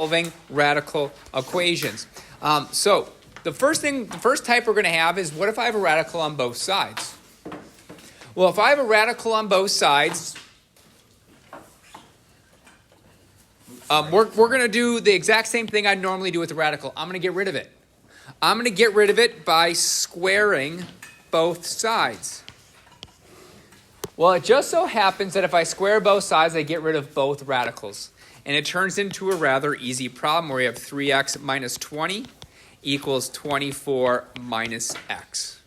solving radical equations. So the first type we're going to have is, what if I have a radical on both sides? Well, if I have a radical on both sides, we're going to do the exact same thing I'd normally do with a radical. I'm going to get rid of it. I'm going to get rid of it by squaring both sides. Well, it just so happens that if I square both sides, I get rid of both radicals. And it turns into a rather easy problem where we have 3x minus 20 equals 24 minus x.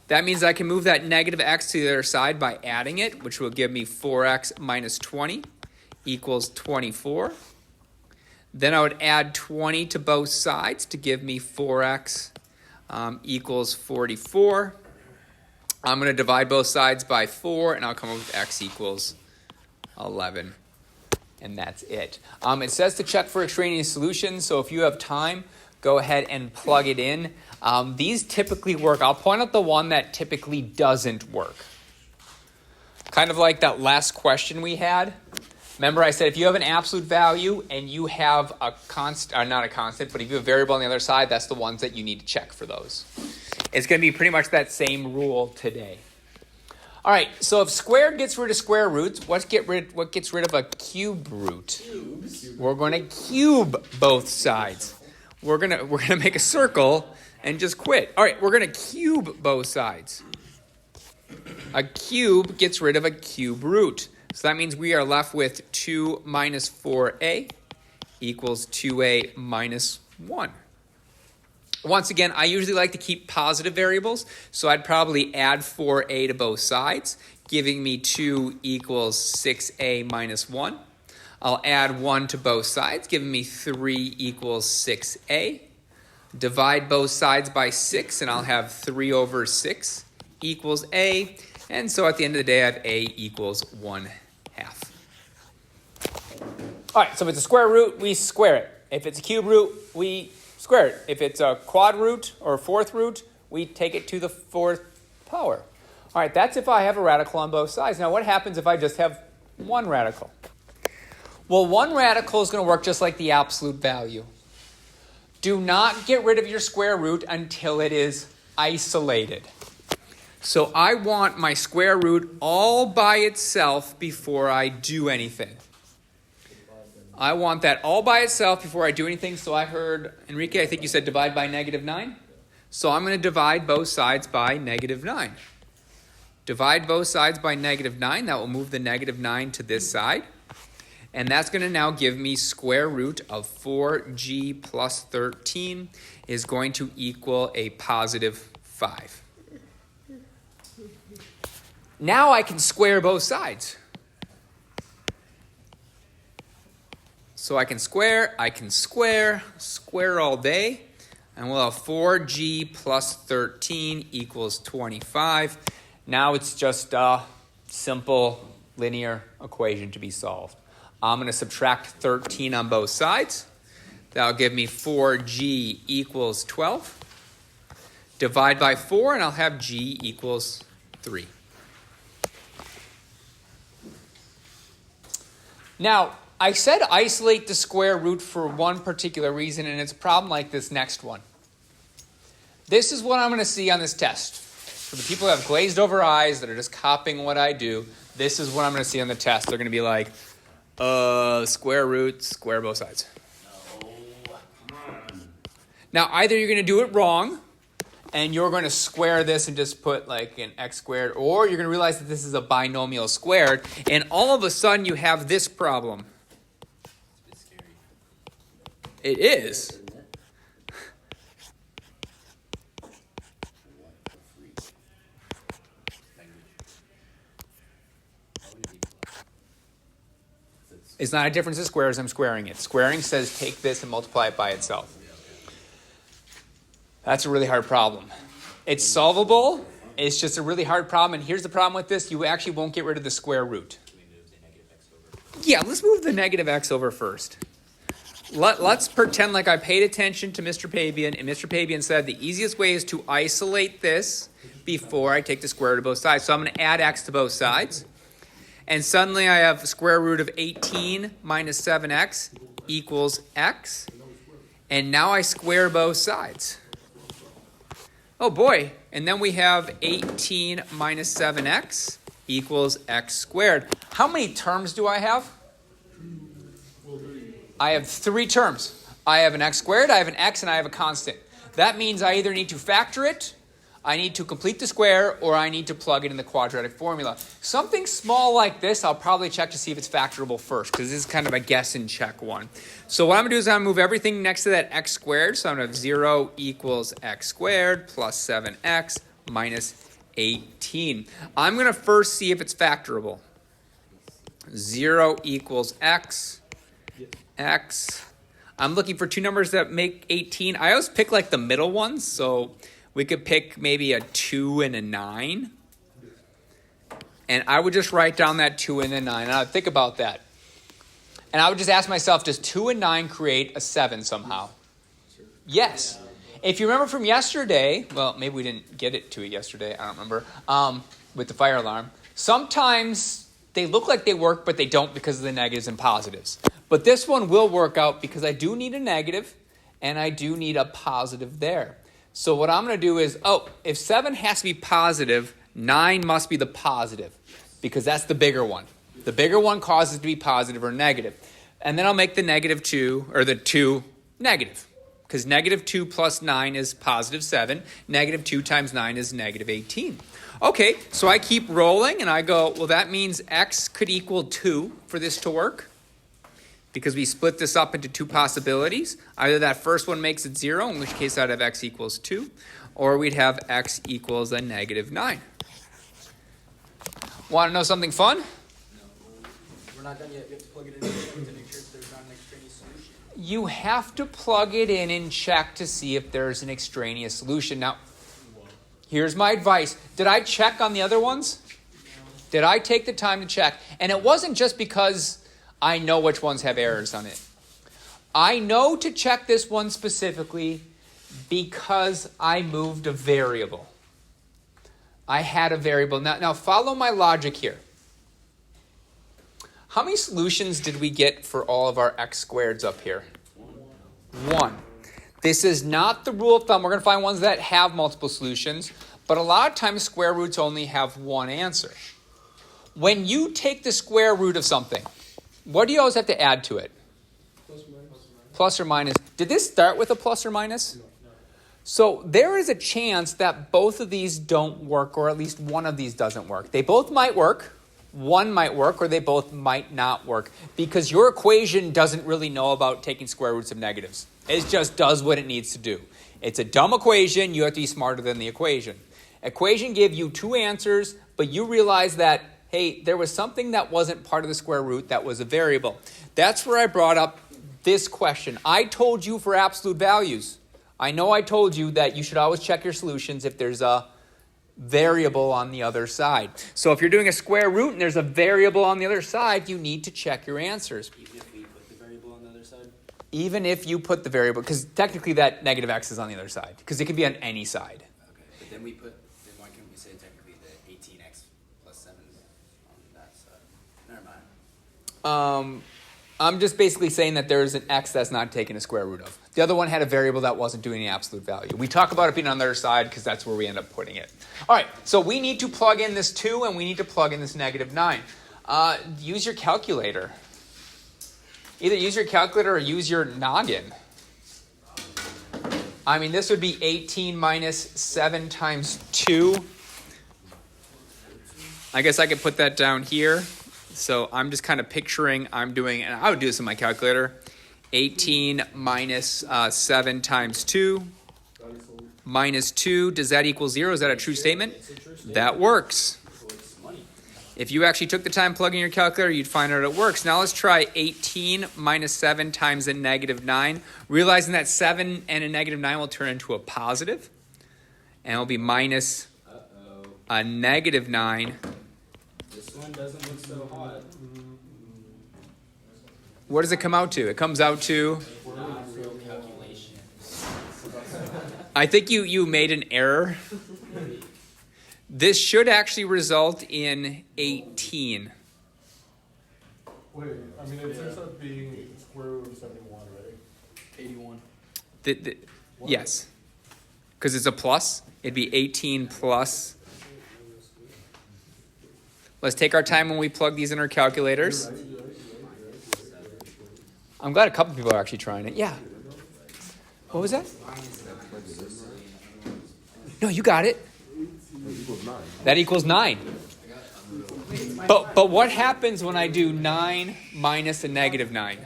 That means I can move that negative x to the other side by adding it, which will give me 4x minus 20 equals 24. Then I would add 20 to both sides to give me 4x equals 44. I'm going to divide both sides by 4, and I'll come up with x equals 11. And that's it. It says to check for extraneous solutions, so if you have time, go ahead and plug it in. These typically work. I'll point out the one that typically doesn't work. Kind of like that last question we had. Remember I said if you have an absolute value and you have a constant, not a constant, but if you have a variable on the other side, that's the ones that you need to check for those. It's going to be pretty much that same rule today. All right, so if squared gets rid of square roots, what gets rid of a cube root? Cubes. We're going to cube both sides. We're gonna make a circle and just quit. All right, we're going to cube both sides. A cube gets rid of a cube root. So that means we are left with 2 minus 4a equals 2a minus 1. Once again, I usually like to keep positive variables, so I'd probably add 4a to both sides, giving me 2 equals 6a minus 1. I'll add 1 to both sides, giving me 3 equals 6a. Divide both sides by 6, and I'll have 3 over 6 equals a. And so at the end of the day, I have a equals 1/2. All right, so if it's a square root, we square it. If it's a cube root, we square it. If it's a quad root or a fourth root, we take it to the 4th power. All right, that's if I have a radical on both sides. Now, what happens if I just have one radical? Well, one radical is going to work just like the absolute value. Do not get rid of your square root until it is isolated. So I want my square root all by itself before I do anything. I want that all by itself before I do anything. So I heard, Enrique, I think you said divide by -9. So I'm going to divide both sides by -9. Divide both sides by -9. That will move the -9 to this side. And that's going to now give me square root of 4g plus 13 is going to equal a positive 5. Now I can square both sides. So I can square all day, and we'll have 4g plus 13 equals 25. Now it's just a simple linear equation to be solved. I'm going to subtract 13 on both sides. That'll give me 4g equals 12. Divide by 4, and I'll have g equals 3. Now, I said isolate the square root for one particular reason, and it's a problem like this next one. This is what I'm going to see on this test. For the people who have glazed over eyes that are just copying what I do, this is what I'm going to see on the test. They're going to be like, square root, square both sides. No, come on. Now, either you're going to do it wrong, and you're going to square this and just put like an x squared, or you're going to realize that this is a binomial squared, and all of a sudden you have this problem. It's scary. It is. It's not a difference of squares, I'm squaring it. Squaring says take this and multiply it by itself. That's a really hard problem. It's solvable. It's just a really hard problem. And here's the problem with this. You actually won't get rid of the square root. Yeah, let's move the negative x over first. Let's pretend like I paid attention to Mr. Pabian, and Mr. Pabian said the easiest way is to isolate this before I take the square root of both sides. So I'm going to add x to both sides. And suddenly I have the square root of 18 minus 7x equals x. And now I square both sides. Oh boy, and then we have 18 minus 7x equals x squared. How many terms do I have? I have 3 terms. I have an x squared, I have an x, and I have a constant. That means I either need to factor it, I need to complete the square, or I need to plug it in the quadratic formula. Something small like this, I'll probably check to see if it's factorable first, because this is kind of a guess and check one. So what I'm going to do is I'm going to move everything next to that x squared. So I'm going to have 0 equals x squared plus 7x minus 18. I'm going to first see if it's factorable. 0 equals x, x. I'm looking for 2 numbers that make 18. I always pick like the middle ones, so we could pick maybe a 2 and a 9. And I would just write down that 2 and a 9. And I would think about that. And I would just ask myself, does 2 and 9 create a 7 somehow? Yes. If you remember from yesterday, well, maybe we didn't get it to it yesterday, I don't remember, with the fire alarm. Sometimes they look like they work, but they don't because of the negatives and positives. But this one will work out because I do need a negative and I do need a positive there. So what I'm going to do is, if 7 has to be positive, 9 must be the positive because that's the bigger one. The bigger one causes it to be positive or negative. And then I'll make the negative 2, or the 2 negative. Because negative 2 plus 9 is positive 7. Negative 2 times 9 is negative 18. Okay, so I keep rolling and I go, well, that means x could equal 2 for this to work. Because we split this up into 2 possibilities. Either that first one makes it 0, in which case I'd have x equals 2. Or we'd have x equals a negative 9. Want to know something fun? We're not done yet. We have to plug it in to make sure if there's not an extraneous solution. You have to plug it in and check to see if there's an extraneous solution. Now, here's my advice. Did I check on the other ones? Did I take the time to check? And it wasn't just because I know which ones have errors on it. I know to check this one specifically because I moved a variable. I had a variable. Now follow my logic here. How many solutions did we get for all of our x squareds up here? 1. This is not the rule of thumb. We're going to find ones that have multiple solutions, but a lot of times square roots only have one answer. When you take the square root of something, what do you always have to add to it? Plus or minus. Did this start with a plus or minus? No. So there is a chance that both of these don't work, or at least one of these doesn't work. They both might work. One might work, or they both might not work, because your equation doesn't really know about taking square roots of negatives. It just does what it needs to do. It's a dumb equation. You have to be smarter than the equation. Equation gave you 2 answers, but you realize that, hey, there was something that wasn't part of the square root that was a variable. That's where I brought up this question. I told you for absolute values. I know I told you that you should always check your solutions if there's a variable on the other side. So if you're doing a square root and there's a variable on the other side, you need to check your answers. Even if we put the variable on the other side? Even if you put the variable, because technically that negative x is on the other side, because it could be on any side. Okay, but then why can't we say technically the 18x plus 7 is on that side? Never mind. I'm just basically saying that there is an x that's not taking a square root of. The other one had a variable that wasn't doing the absolute value. We talk about it being on the other side because that's where we end up putting it. All right, so we need to plug in this 2 and we need to plug in this negative 9. Use your calculator. Either use your calculator or use your noggin. I mean, this would be 18 minus 7 times 2. I guess I could put that down here. So I'm just kind of picturing I'm doing, and I would do this in my calculator, 18 minus 7 times 2 minus 2. Does that equal 0? Is that a true statement? That works. If you actually took the time plugging your calculator, you'd find out it works. Now let's try 18 minus 7 times a negative 9. Realizing that 7 and a negative 9 will turn into a positive. And it'll be minus a negative 9. This one doesn't look so hot. What does it come out to? It comes out to... Not real calculation. I think you made an error. This should actually result in 18. Wait, I mean, it ends up being the square root of 71. Yes. Because it's a plus. It'd be 18 plus. Let's take our time when we plug these in our calculators. I'm glad a couple people are actually trying it. Yeah. What was that? No, you got it. That equals 9. But what happens when I do 9 minus a negative 9?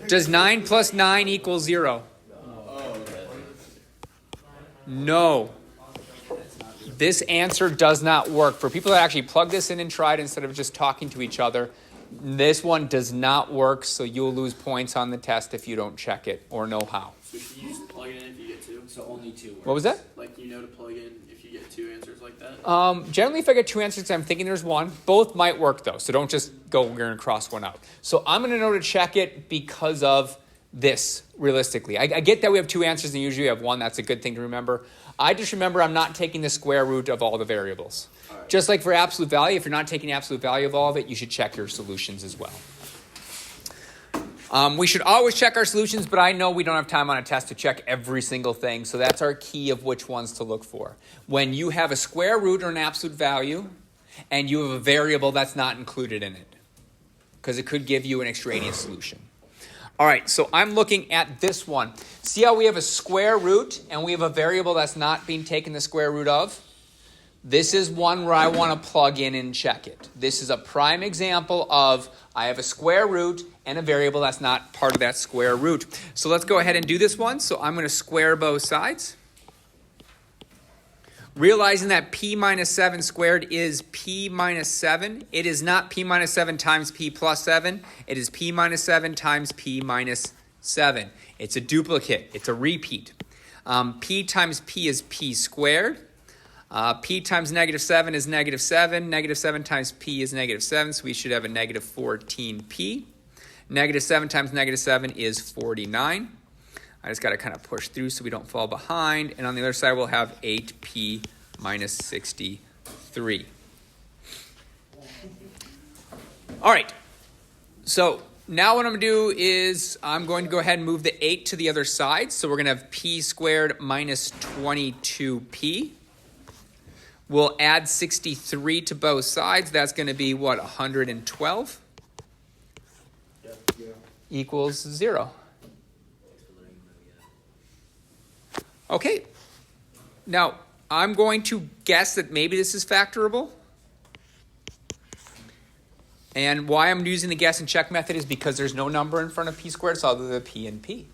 Does 9 plus 9 equal 0? No. This answer does not work. For people that actually plug this in and try it instead of just talking to each other, this one does not work, so you'll lose points on the test if you don't check it or know how. So should you just plug it in if you get 2? So only 2 works. What was that? Like, you know to plug in if you get 2 answers like that? Generally, if I get 2 answers, I'm thinking there's 1. Both might work, though, so don't just go, we're going to cross one out. So I'm going to know to check it because of this, realistically. I get that we have 2 answers and usually we have 1. That's a good thing to remember. I just remember I'm not taking the square root of all the variables. Right. Just like for absolute value, if you're not taking the absolute value of all of it, you should check your solutions as well. We should always check our solutions, but I know we don't have time on a test to check every single thing, so that's our key of which ones to look for. When you have a square root or an absolute value, and you have a variable that's not included in it, because it could give you an extraneous solution. All right, so I'm looking at this one. See how we have a square root, and we have a variable that's not being taken the square root of? This is one where I want to plug in and check it. This is a prime example of I have a square root and a variable that's not part of that square root. So let's go ahead and do this one. So I'm going to square both sides. Realizing that p minus 7 squared is p minus 7. It is not p minus 7 times p plus 7. It is p minus 7 times p minus 7. It's a duplicate. It's a repeat. P times p is p squared. P times negative 7 is negative 7. Negative 7 times p is negative 7, so we should have a negative 14p. Negative 7 times negative 7 is 49. I just got to kind of push through so we don't fall behind. And on the other side, we'll have 8p minus 63. All right. So now what I'm going to do is I'm going to go ahead and move the 8 to the other side. So we're going to have p squared minus 22p. We'll add 63 to both sides. That's going to be, what, 112? Yeah. Equals 0. Okay. Now, I'm going to guess that maybe this is factorable. And why I'm using the guess and check method is because there's no number in front of p squared, so I'll do the p and p.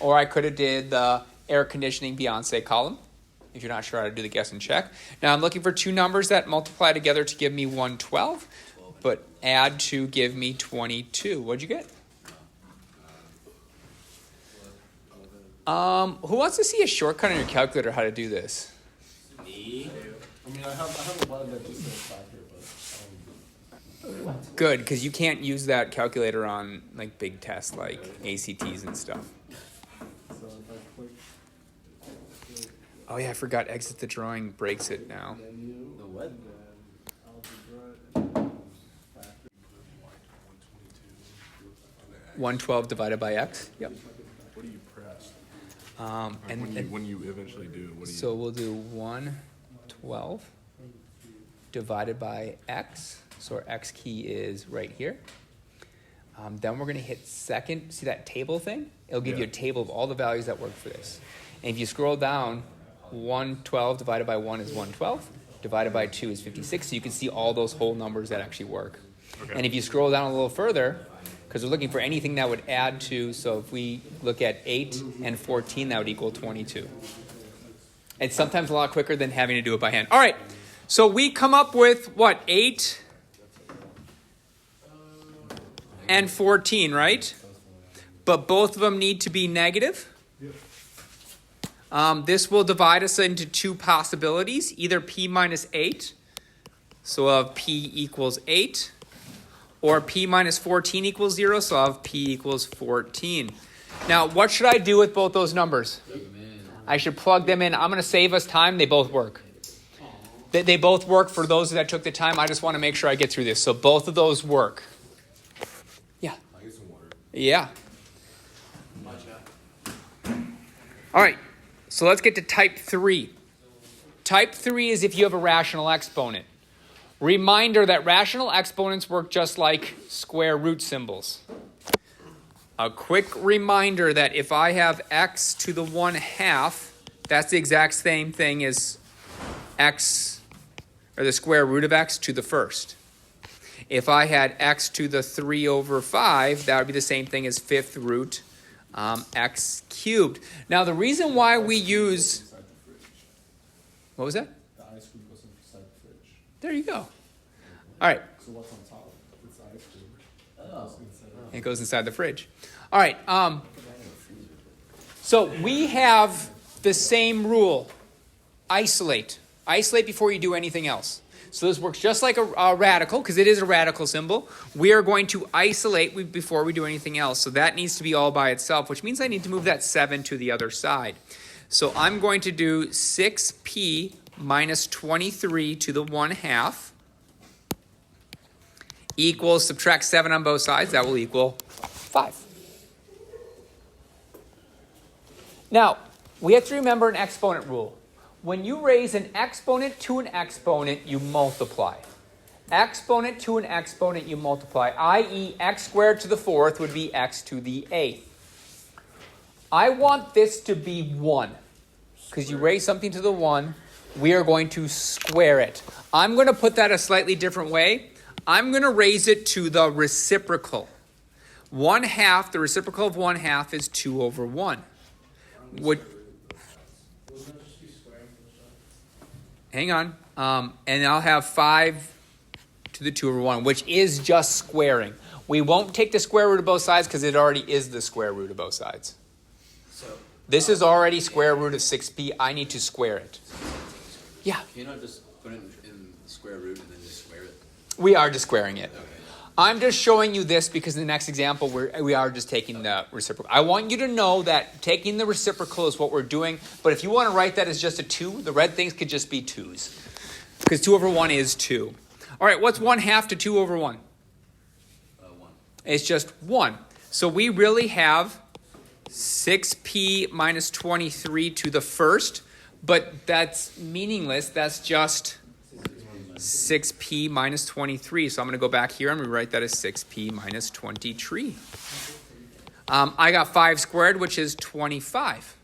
Or I could have did the air conditioning Beyonce column, if you're not sure how to do the guess and check. Now I'm looking for 2 numbers that multiply together to give me 112, but add to give me 22. What'd you get? Who wants to see a shortcut on your calculator how to do this? Me? I mean, I have a button that just says factor, but Good, because you can't use that calculator on like big tests like ACTs and stuff. so if I click Oh yeah, I forgot exit the drawing breaks it now. menu, The what? and then algebra, and factor. 112 divided by x. Yep. What do you press? And When you eventually do it, what do you? so we'll do 112 divided by x. So our x key is right here. Then we're going to hit second. See that table thing? It'll give you a table of all the values that work for this. And if you scroll down, 112 divided by 1 is 112. Divided by 2 is 56. So you can see all those whole numbers that actually work. Okay. And if you scroll down a little further, because we're looking for anything that would add to, so if we look at 8 and 14, that would equal 22. It's sometimes a lot quicker than having to do it by hand. All right, so we come up with, what, 8 and 14, right? But both of them need to be negative. This will divide us into 2 possibilities, either p minus 8, so I'll have p equals 8, or p minus 14 equals 0, so I'll have p equals 14. Now, what should I do with both those numbers? I should plug them in. I'm going to save us time. They both work. They both work for those that took the time. I just want to make sure I get through this. So both of those work. Yeah. I get some water. Yeah. Gotcha. All right, so let's get to type 3. Type 3 is if you have a rational exponent. Reminder that rational exponents work just like square root symbols. A quick reminder that if I have x to the 1/2, that's the exact same thing as x, or the square root of x to the first. If I had x to the 3/5, that would be the same thing as 5th root x cubed. Now the reason why we use, Inside the fridge. what was that? The ice cream goes inside the fridge. There you go. All right, So what's on top? It's the ice cream. Oh. It's inside. it goes inside the fridge. All right, so we have the same rule. Isolate. Isolate before you do anything else. So this works just like a radical, because it is a radical symbol. We are going to isolate before we do anything else. So that needs to be all by itself, which means I need to move that 7 to the other side. So I'm going to do 6p minus 23 to the 1/2 equals, subtract 7 on both sides, that will equal 5. Now, we have to remember an exponent rule. When you raise an exponent to an exponent, you multiply. Exponent to an exponent, you multiply, i.e. x squared to the 4th would be x to the 8th. I want this to be 1. Because you raise something to the 1, we are going to square it. I'm going to put that a slightly different way. I'm going to raise it to the reciprocal. 1/2, the reciprocal of 1/2 is 2/1. Hang on. And I'll have 5 to the 2/1, which is just squaring. We won't take the square root of both sides because it already is the square root of both sides. So, This is already square root of 6p. I need to square it. Yeah, can you not just put it in the square root and then just square it? we are just squaring it. Okay. I'm just showing you this because in the next example, we are just taking the reciprocal. I want you to know that taking the reciprocal is what we're doing. But if you want to write that as just a 2, the red things could just be 2's. Because 2/1 is 2. All right, what's 1/2 to 2/1? 1. It's just 1. So we really have 6p minus 23 to the first. But that's meaningless. That's just 6p minus 23. So I'm going to go back here and rewrite that as 6p minus 23. I got 5 squared, which is 25.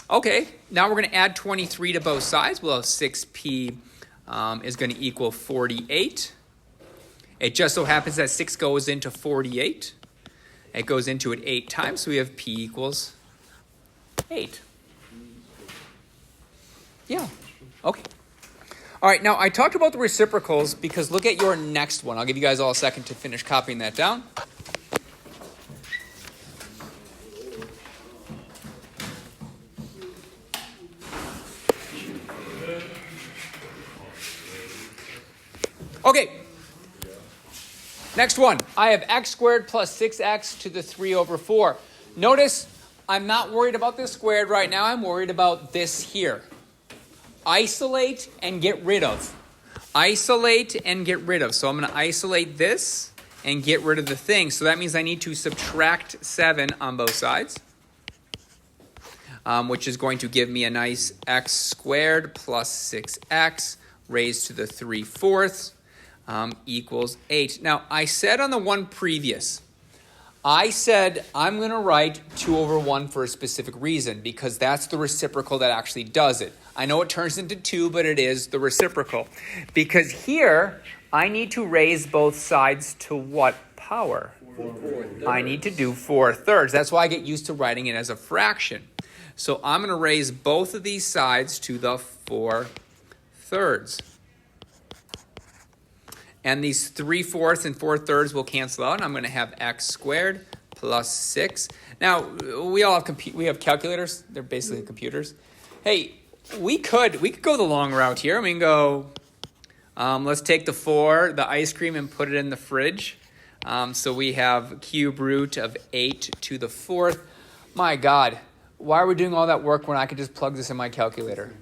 Okay, now we're going to add 23 to both sides. We'll have 6p is going to equal 48. It just so happens that 6 goes into 48. It goes into it 8 times, so we have p equals 8. Yeah, okay. All right, now I talked about the reciprocals because look at your next one. I'll give you guys all a second to finish copying that down. Okay, next one. I have x squared plus 6x to the 3/4. Notice I'm not worried about this squared right now. I'm worried about this here. Isolate and get rid of. Isolate and get rid of. So I'm going to isolate this and get rid of the thing. So that means I need to subtract 7 on both sides, which is going to give me a nice x squared plus 6x raised to the 3/4 equals 8. Now, I said on the one previous, I said I'm going to write 2/1 for a specific reason because that's the reciprocal that actually does it. I know it turns into 2, but it is the reciprocal. Because here, I need to raise both sides to what power? 4/3. I need to do 4/3. That's why I get used to writing it as a fraction. So I'm going to raise both of these sides to the 4/3. And these 3/4 and 4/3 will cancel out, and I'm going to have x squared plus 6. Now, we all have we have calculators. They're basically computers. Hey, we could go the long route here. We can go, let's take the 4, the ice cream, and put it in the fridge. So we have cube root of 8 to the 4th. My God, why are we doing all that work when I could just plug this in my calculator?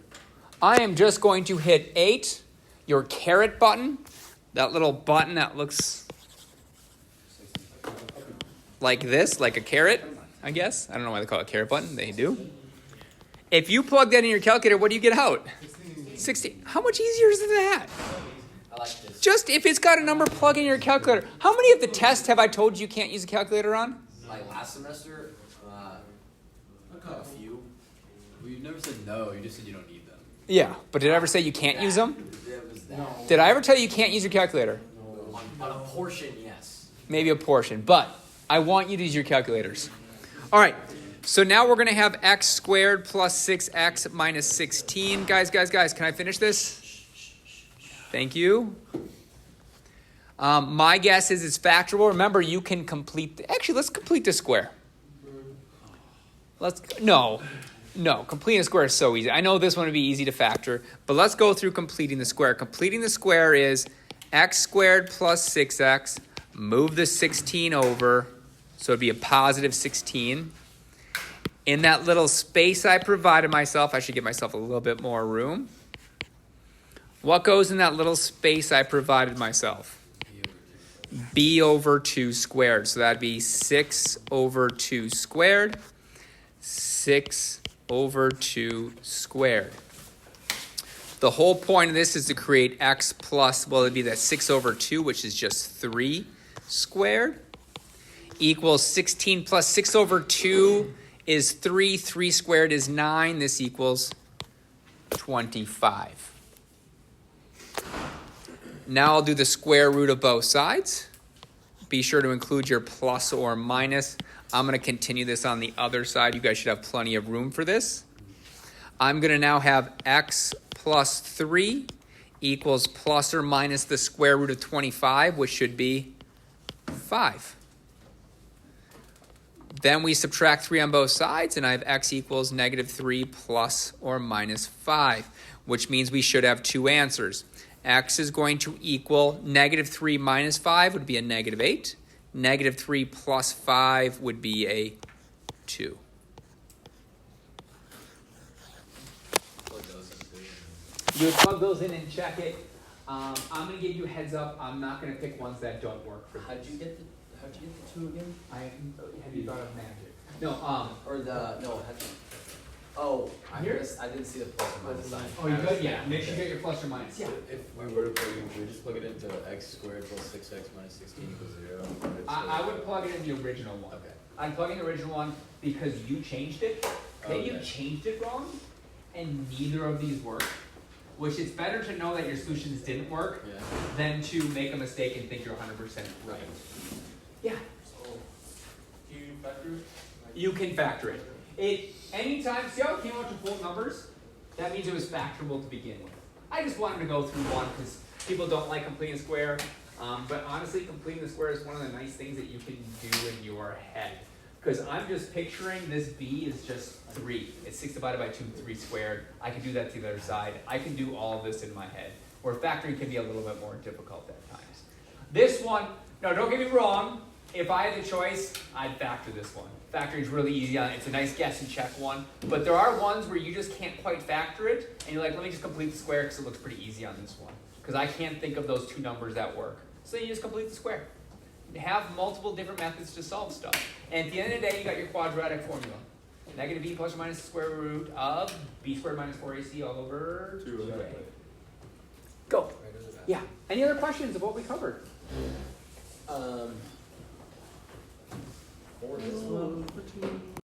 I am just going to hit 8, your caret button, that little button that looks like this, like a caret, I guess. I don't know why they call it a caret button. They do. If you plug that in your calculator, what do you get out? 60. How much easier is that? I like this. Just if it's got a number, plug in your calculator. How many of the tests have I told you can't use a calculator on? Like last semester, a few. Well, you never said no. You just said you don't need them. Yeah, but did I ever say you can't use them? It was that. Did I ever tell you you can't use your calculator? On a portion, yes. Maybe a portion, but I want you to use your calculators. All right, so now we're going to have x squared plus 6x minus 16. Guys, can I finish this? Thank you. My guess is it's factorable. Remember, you can complete... Actually, let's complete the square. No, completing a square is so easy. I know this one would be easy to factor, but let's go through completing the square. Completing the square is x squared plus 6x. Move the 16 over, so it'd be a positive 16. In that little space I provided myself, I should give myself a little bit more room. What goes in that little space I provided myself? B over 2 squared. So that'd be 6 over 2 squared. 6 over 2 squared. The whole point of this is to create x plus, well, it'd be that 6 over 2, which is just 3 squared, equals 16 plus 6 over 2 is 3. 3 squared is 9. This equals 25. Now I'll do the square root of both sides. Be sure to include your plus or minus. I'm going to continue this on the other side. You guys should have plenty of room for this. I'm going to now have x plus 3 equals plus or minus the square root of 25, which should be 5. Then we subtract 3 on both sides, and I have x equals negative 3 plus or minus 5, which means we should have two answers. X is going to equal negative 3 minus 5 would be a negative 8. Negative 3 plus 5 would be a 2. You would plug those in and check it. I'm going to give you a heads up. I'm not going to pick ones that don't work for this. How'd you get the 2 again? Have you thought of magic? No, I didn't see the plus or minus sign. Oh, you good? Yeah. Make sure you get your plus or minus. Yeah. If we were to plug in, should we just plug it into x squared plus 6x minus 16 equals 0? I would plug it in the original one. Okay. I'd plug in the original one because you changed it. Maybe you Okay. changed it wrong, and neither of these work. Which it's better to know that your solutions didn't work Yeah. than to make a mistake and think you're 100% right. Yeah. Do you factor it? You can factor it. Anytime, see how it came out to full numbers? That means it was factorable to begin with. I just wanted to go through one because people don't like completing a square. But honestly, completing the square is one of the nice things that you can do in your head. Because I'm just picturing this b is just 3. It's 6 divided by 2, 3 squared. I can do that to the other side. I can do all of this in my head. Where factoring can be a little bit more difficult at times. This one, no, don't get me wrong. If I had the choice, I'd factor this one. Factoring is really easy. It's a nice guess and check one. But there are ones where you just can't quite factor it. And you're like, let me just complete the square because it looks pretty easy on this one. Because I can't think of those two numbers that work. So you just complete the square. You have multiple different methods to solve stuff. And at the end of the day, you got your quadratic formula. Negative b plus or minus the square root of b squared minus 4ac all over 2a. Go. Yeah. Any other questions of what we covered? For this one,